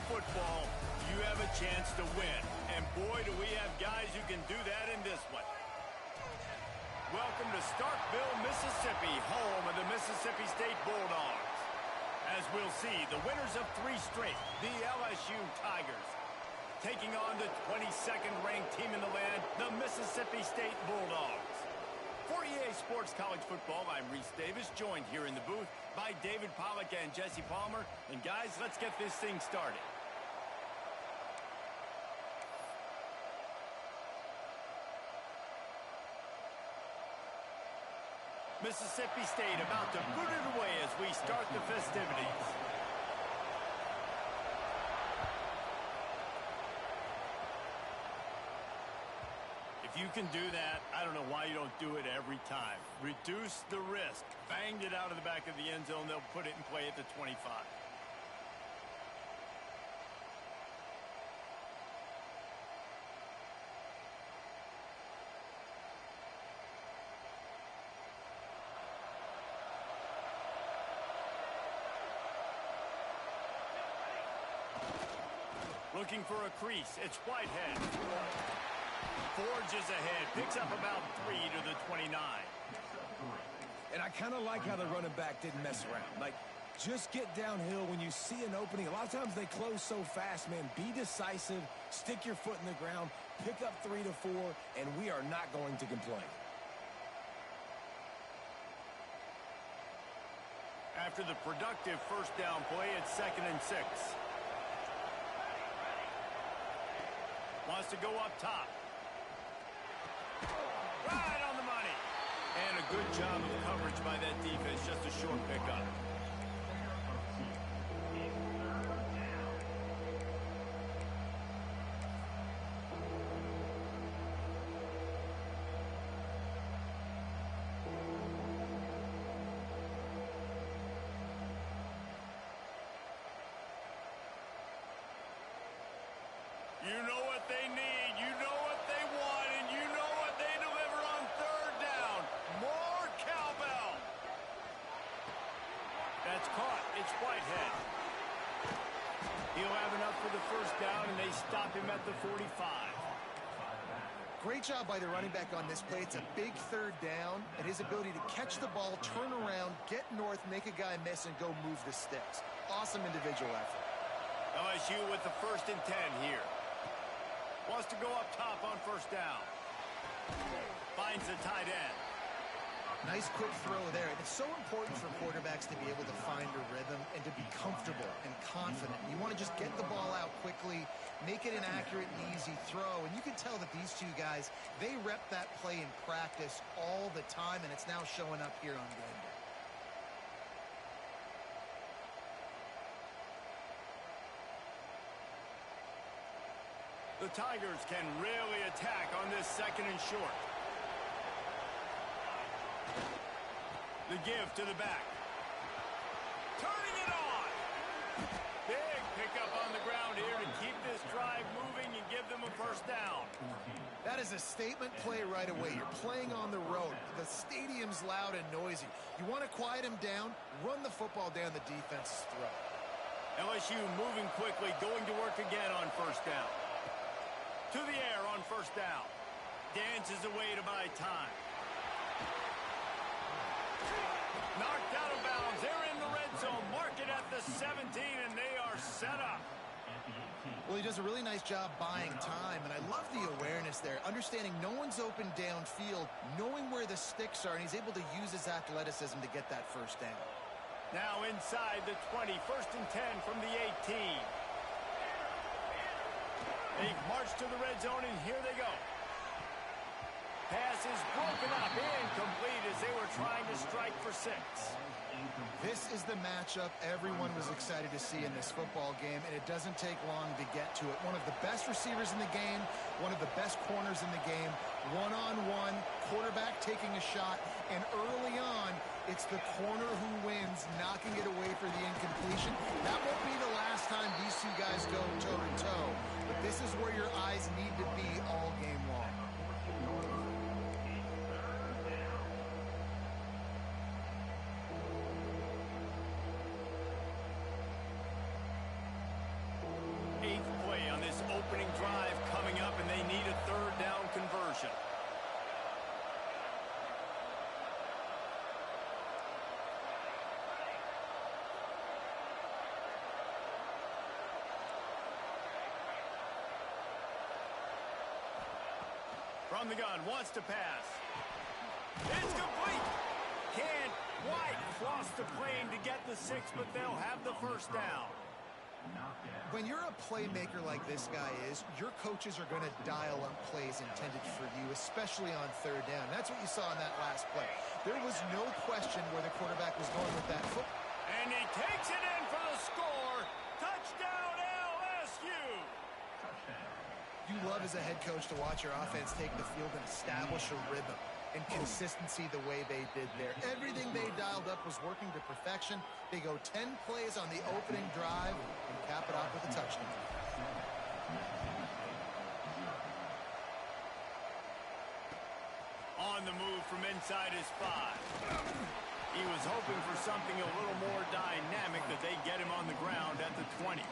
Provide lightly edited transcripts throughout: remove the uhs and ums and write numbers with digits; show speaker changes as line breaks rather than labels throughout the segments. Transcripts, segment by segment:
football, you have a chance to win. And boy, do we have guys who can do that in this one. Welcome to Starkville, Mississippi, home of the Mississippi State Bulldogs. As we'll see, the winners of 3 straight, the LSU Tigers, taking on the 22nd ranked team in the land, the Mississippi State Bulldogs. For EA Sports College Football, I'm Reese Davis, joined here in the booth by David Pollack and Jesse Palmer. And guys, let's get this thing started. Mississippi State about to boot it away as we start the festivities. If you can do that, I don't know why you don't do it every time. Reduce the risk. Banged it out of the back of the end zone. They'll put it in play at the 25. Looking for a crease. It's Whitehead. Forges ahead. Picks up about 3 to the 29.
And I kind of like how the running back didn't mess around. Like, just get downhill when you see an opening. A lot of times they close so fast, man. Be decisive. Stick your foot in the ground. Pick up 3 to 4, and we are not going to complain.
After the productive first down play, it's 2nd and 6. Wants to go up top. Right on the money. And a good job of coverage by that defense. Just a short pickup. You know what they need, you know what they want, and you know what they deliver on 3rd down. More cowbell. That's caught. It's Whitehead. He'll have enough for the first down, and they stop him at the 45.
Great job by the running back on this play. It's a big 3rd down, and his ability to catch the ball, turn around, get north, make a guy miss, and go move the sticks. Awesome individual effort.
LSU with the 1st and 10 here. Wants to go up top on 1st down. Finds the tight end.
Nice quick throw there. It's so important for quarterbacks to be able to find a rhythm and to be comfortable and confident. You want to just get the ball out quickly, make it an accurate and easy throw. And you can tell that these two guys, they rep that play in practice all the time, and it's now showing up here on game day.
The Tigers can really attack on this 2nd and short. The give to the back. Turning it on. Big pickup on the ground here to keep this drive moving and give them a 1st down.
That is a statement play right away. You're playing on the road. The stadium's loud and noisy. You want to quiet them down, run the football down the defense's throat.
LSU moving quickly, going to work again on 1st down. To the air on 1st down. Dances away to buy time. Knocked out of bounds. They're in the red zone. Mark it at the 17, and they are set up.
Well, he does a really nice job buying time, and I love the awareness there. Understanding no one's open downfield, knowing where the sticks are, and he's able to use his athleticism to get that 1st down.
Now inside the 20. 1st and 10 from the 18. They've marched to the red zone, and here they go. Pass is broken up, incomplete as they were trying to strike for 6.
This is the matchup everyone was excited to see in this football game, and it doesn't take long to get to it. One of the best receivers in the game, one of the best corners in the game, one-on-one, quarterback taking a shot, and early on, it's the corner who wins, knocking it away for the incompletion. That won't be the last time these two guys go toe-to-toe, but this is where your eyes need to be all game long.
opening drive coming up, and they need a third down conversion. From the gun, wants to pass. It's complete. Can't quite cross the plane to get the 6, but they'll have the first down.
When you're a playmaker like this guy is, your coaches are going to dial up plays intended for you, especially on third down. That's what you saw in that last play. There was no question where the quarterback was going with that foot.
And he takes it in for the score. Touchdown, LSU.
You love as a head coach to watch your offense take the field and establish a rhythm and consistency the way they did there. Everything they dialed up was working to perfection. They go 10 plays on the opening drive and cap it off with a touchdown.
On the move from inside his 5. He was hoping for something a little more dynamic, that they get him on the ground at the 20.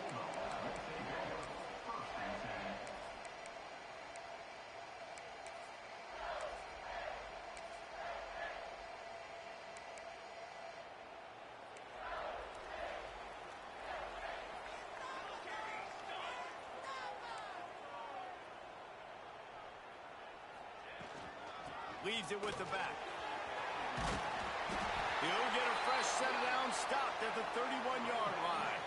Leaves it with the back. He'll get a fresh set down, stopped at the 31-yard line.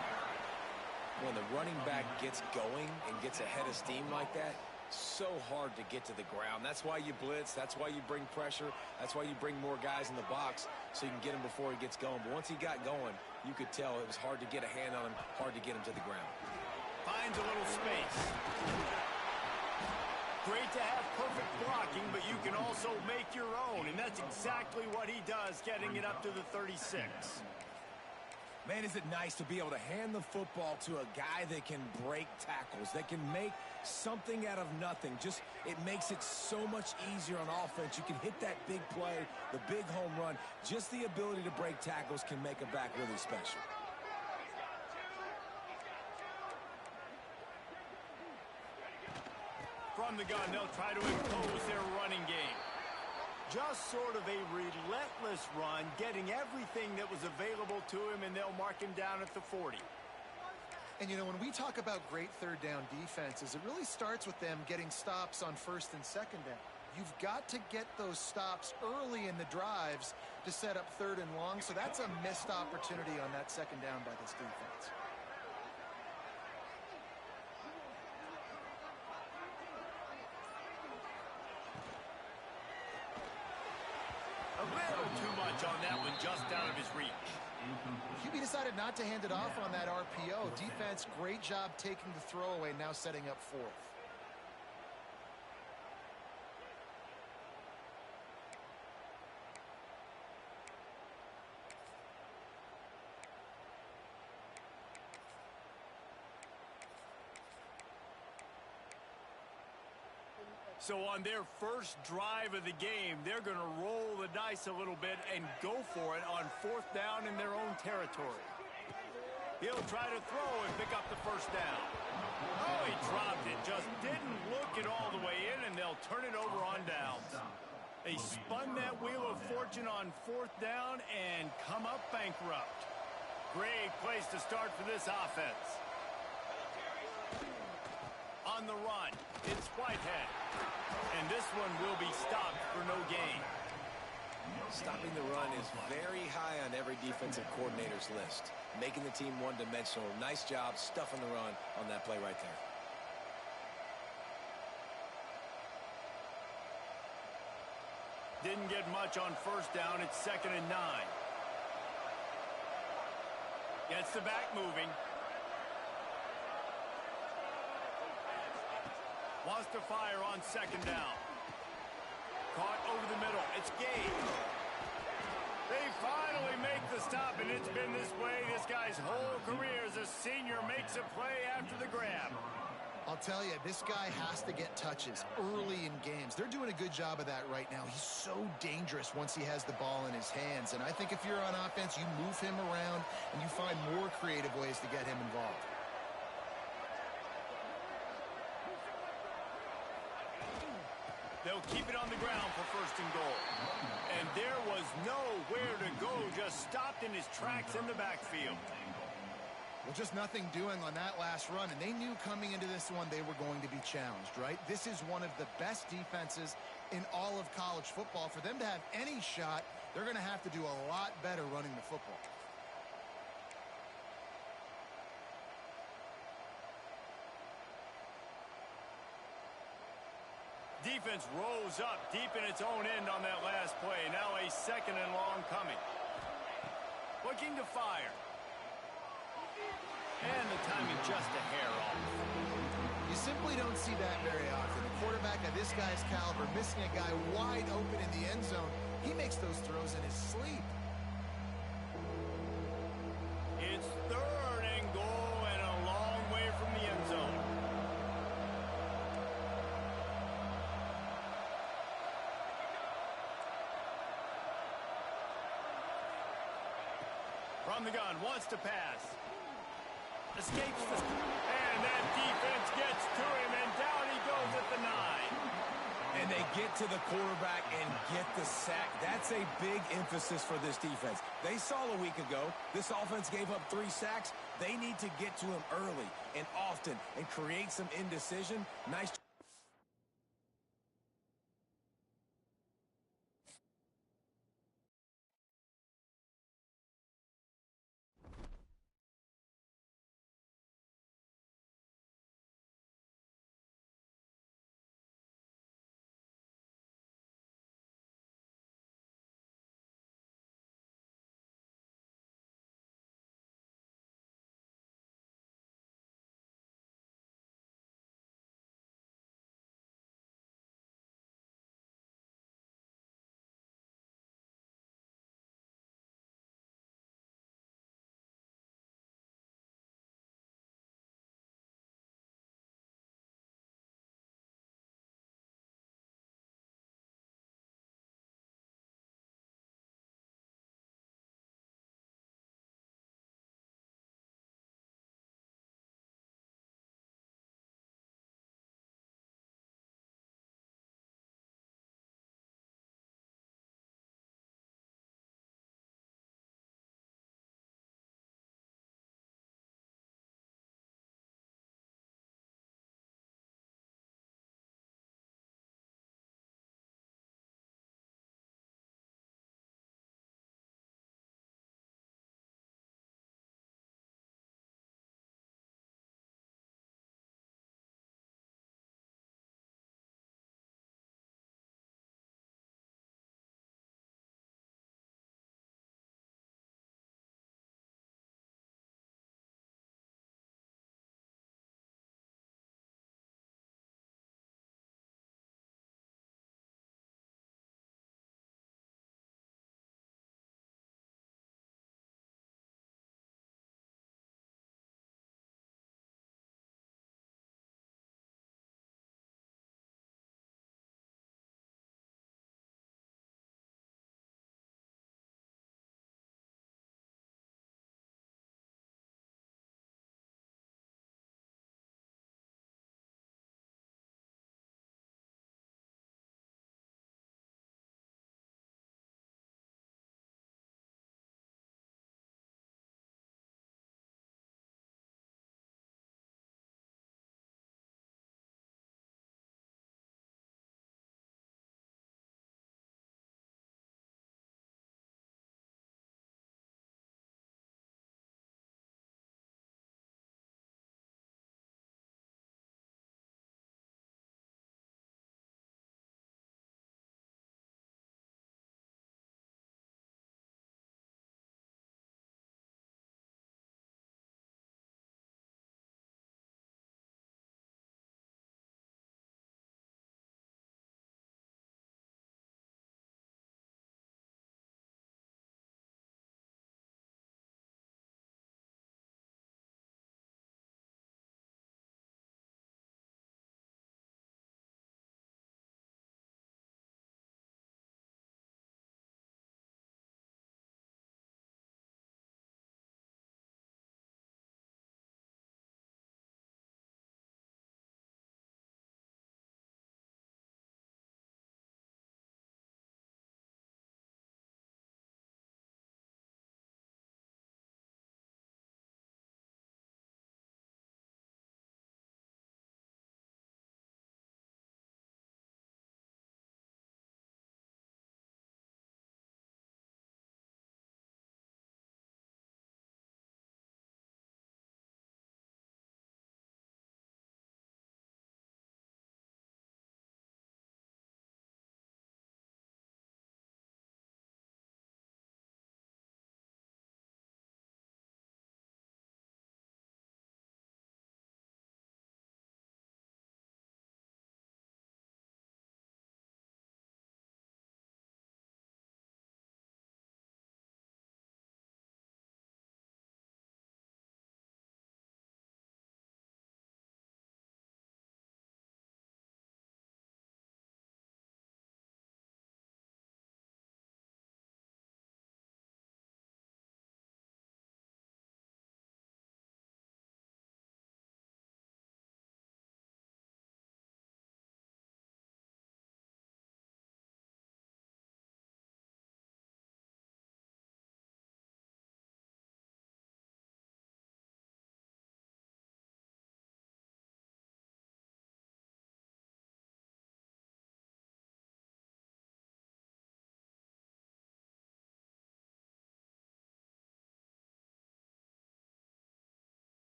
When the running back gets going and gets ahead of steam like that, so hard to get to the ground. That's why you blitz. That's why you bring pressure. That's why you bring more guys in the box so you can get him before he gets going. But once he got going, you could tell it was hard to get a hand on him, hard to get him to the ground.
Finds a little space. Great to have perfect blocking, but you can also make your own, and that's exactly what he does, getting it up to the 36.
Man, is it nice to be able to hand the football to a guy that can break tackles, that can make something out of nothing. Just, it makes it so much easier on offense. You can hit that big play, the big home run. Just the ability to break tackles can make a back really special.
From the gun, they'll try to impose their running game. Just sort of a relentless run, getting everything that was available to him, and they'll mark him down at the 40.
And, you know, when we talk about great third down defenses, it really starts with them getting stops on first and second down. You've got to get those stops early in the drives to set up third and long, so that's a missed opportunity on that second down by this defense.
A little too much on that one, just out of his reach.
QB decided not to hand it off on that RPO. Defense, great job taking the throwaway, now setting up fourth.
So on their first drive of the game, they're going to roll the dice a little bit and go for it on fourth down in their own territory. He'll try to throw and pick up the first down. Oh, he dropped it. Just didn't look it all the way in, and they'll turn it over on downs. They spun that wheel of fortune on fourth down and come up bankrupt. Great place to start for this offense. On the run, it's Whitehead. And this one will be stopped for no gain.
Stopping the run is very high on every defensive coordinator's list. Making the team one-dimensional. Nice job stuffing the run on that play right there.
Didn't get much on first down. It's 2nd and 9. Gets the back moving. Wants to fire on 2nd down. Caught over the middle. It's Gage. They finally make the stop, and it's been this way. This guy's whole career as a senior makes a play after the grab.
I'll tell you, this guy has to get touches early in games. They're doing a good job of that right now. He's so dangerous once he has the ball in his hands. And I think if you're on offense, you move him around and you find more creative ways to get him involved.
They'll keep it on the ground for first and goal. And there was nowhere to go, just stopped in his tracks in the backfield.
Well, just nothing doing on that last run, and they knew coming into this one they were going to be challenged, right? This is one of the best defenses in all of college football. For them to have any shot, they're going to have to do a lot better running the football.
Defense rose up deep in its own end on that last play. Now a second and long coming. Looking to fire. And the timing just a hair off.
You simply don't see that very often. A quarterback of this guy's caliber missing a guy wide open in the end zone. He makes those throws in his sleep.
It's third and goal and a long way from the end zone. From the gun, wants to pass. Escapes the... And that defense gets to him, and down he goes at the 9.
And they get to the quarterback and get the sack. That's a big emphasis for this defense. They saw a week ago, this offense gave up 3 sacks. They need to get to him early and often and create some indecision. Nice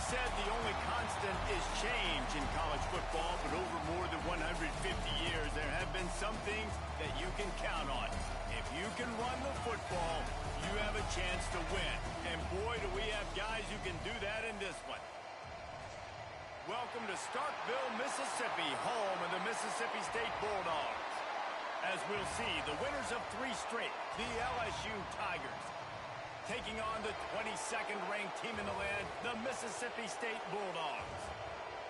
said the only constant is change in college football, but over more than 150 years, there have been some things that you can count on. If you can run the football, you have a chance to win. And boy, do we have guys who can do that in this one. Welcome to Starkville, Mississippi, home of the Mississippi State Bulldogs. As we'll see, the winners of 3 straight, the LSU Tigers, taking on the 22nd ranked team in the land, the Mississippi State Bulldogs.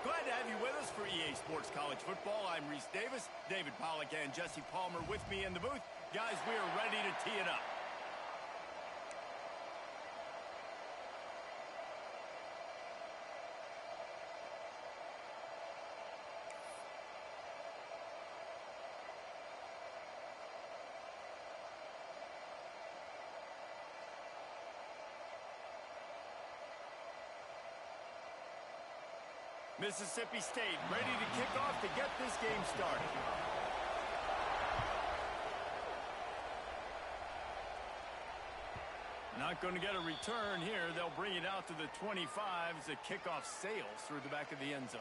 Glad to have you with us for EA Sports College Football. I'm Reese Davis, David Pollack and Jesse Palmer with me in the booth. Guys, we are ready to tee it up. Mississippi State ready to kick off to get this game started. Not going to get a return here. They'll bring it out to the 25 as the kickoff sails through the back of the end zone.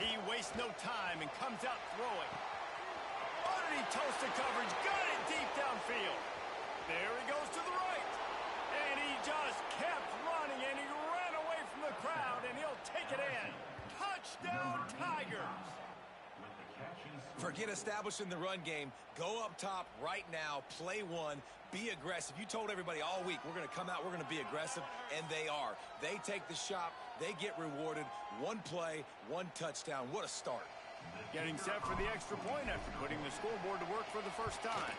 He wastes no time and comes out throwing. Underneath toasted coverage, got it deep downfield. There he goes to the right. And he just kept running, and he ran away from the crowd, and he'll take it in. Touchdown, Tigers.
Forget establishing the run game. Go up top right now. Play one. Be aggressive. You told everybody all week, we're going to come out, we're going to be aggressive, and they are. They take the shot. They get rewarded. 1 play, 1 touchdown. What a start.
Getting set for the extra point after putting the scoreboard to work for the first time.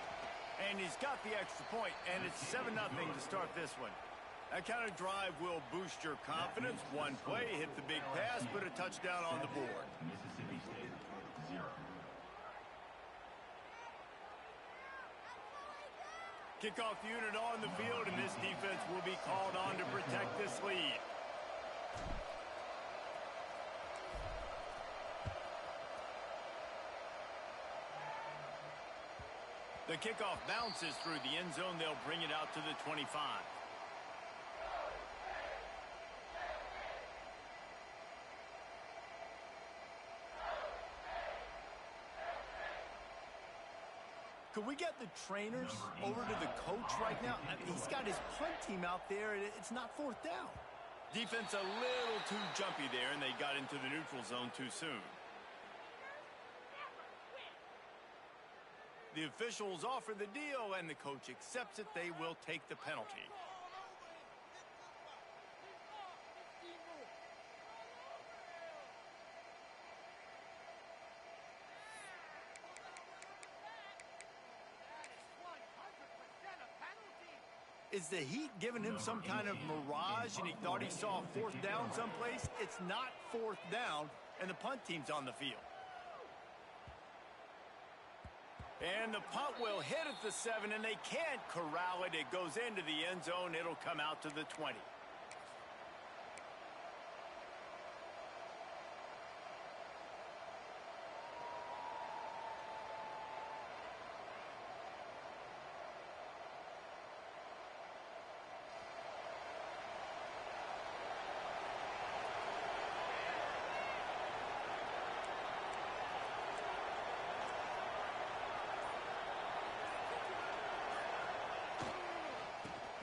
And he's got the extra point, and it's 7-0 to start this one. That kind of drive will boost your confidence. 1 play, hit the big pass, put a touchdown on the board.
Mississippi State 0.
Kickoff unit on the field, and this defense will be called on to protect this lead. The kickoff bounces through the end zone. They'll bring it out to the 25. Could we get the trainers over to the coach right now? I mean, he's got his punt team out there, and it's not 4th down. Defense a little too jumpy there, and they got into the neutral zone too soon. The officials offer the deal, and the coach accepts it. They will take the penalty. Is the heat giving him some kind of mirage, and he thought he saw a 4th down someplace? It's not 4th down, and the punt team's on the field. And the punt will hit at the 7, and they can't corral it. It goes into the end zone. It'll come out to the 20.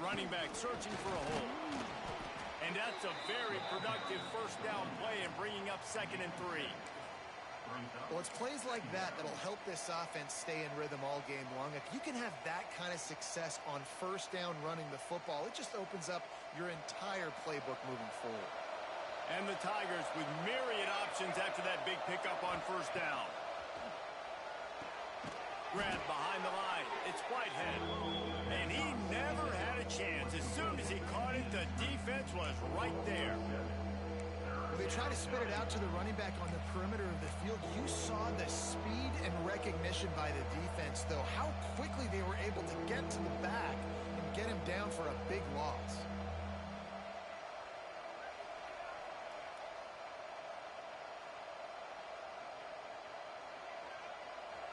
Running back searching for a hole. And that's a very productive 1st down play and bringing up 2nd and 3.
Well, it's plays like that that'll help this offense stay in rhythm all game long. If you can have that kind of success on 1st down running the football, it just opens up your entire playbook moving forward.
And the Tigers with myriad options after that big pickup on 1st down. Grab behind the line. It's Whitehead. And he never had a chance. As soon as he caught it, the defense was right there.
When they try to spit it out to the running back on the perimeter of the field, you saw the speed and recognition by the defense, though, how quickly they were able to get to the back and get him down for a big loss.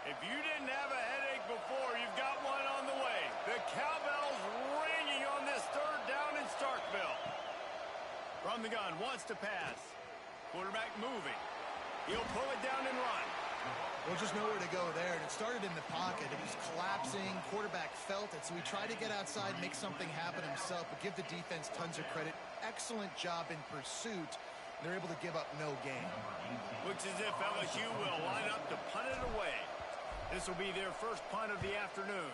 If you didn't have a headache before, you've got one on the way. The cowbell's ringing on this third down in Starkville. From the gun, wants to pass. Quarterback moving. He'll pull it down and run.
Well, just nowhere to go there. And it started in the pocket. It was collapsing. Quarterback felt it, so he tried to get outside, make something happen himself, but give the defense tons of credit. Excellent job in pursuit. They're able to give up no gain.
Looks as if LSU will line up to punt it away. This will be their first punt of the afternoon.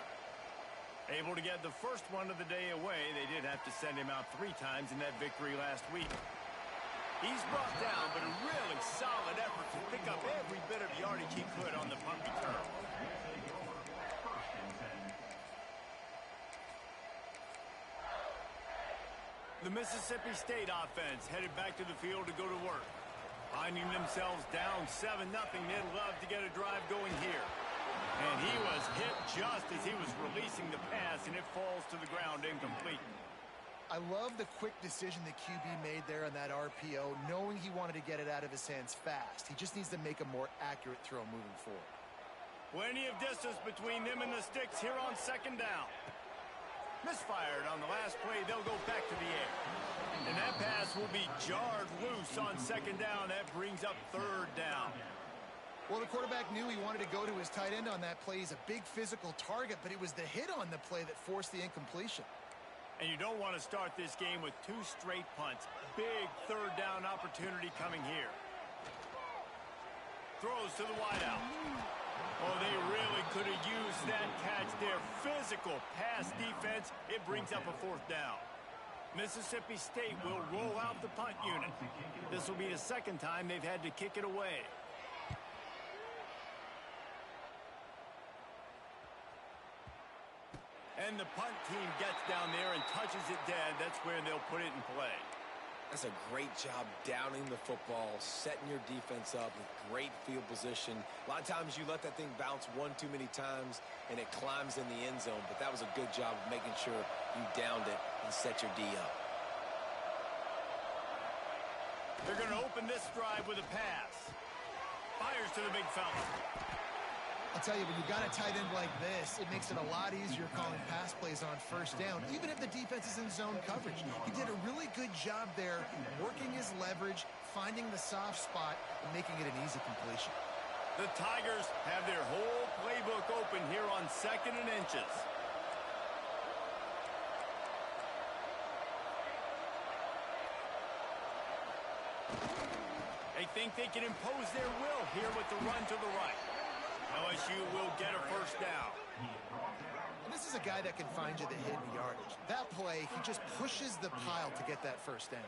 Able to get the first one of the day away. They did have to send him out 3 times in that victory last week. He's brought down, but a really solid effort to pick up every bit of yardage he could on the punt return. The Mississippi State offense headed back to the field to go to work. Finding themselves down 7-0, they'd love to get a drive going here. And he was hit just as he was releasing the pass, and it falls to the ground incomplete.
I love the quick decision the QB made there on that RPO, knowing he wanted to get it out of his hands fast. He just needs to make a more accurate throw moving forward.
Plenty of distance between them and the sticks here on second down. Misfired on the last play. They'll go back to the air. And that pass will be jarred loose on second down. That brings up third down.
Well, the quarterback knew he wanted to go to his tight end on that play. He's a big physical target, but it was the hit on the play that forced the incompletion.
And you don't want to start this game with 2 straight punts. Big third down opportunity coming here. Throws to the wideout. Oh, they really could have used that catch there. Physical pass defense. It brings up a 4th down. Mississippi State will roll out the punt unit. This will be the second time they've had to kick it away. And the punt team gets down there and touches it dead. That's where they'll put it in play.
That's a great job downing the football, setting your defense up with great field position. A lot of times you let that thing bounce 1 too many times and it climbs in the end zone, but that was a good job of making sure you downed it and set your D up.
They're going to open this drive with a pass. Fires to the big fella.
I'll tell you, when you got a tight end like this, it makes it a lot easier calling pass plays on first down, even if the defense is in zone coverage. He did a really good job there, working his leverage, finding the soft spot, and making it an easy completion.
The Tigers have their whole playbook open here on 2nd and inches. They think they can impose their will here with the run to the right. LSU will get a first down.
And this is a guy that can find you the hidden yardage. That play, he just pushes the pile to get that first down.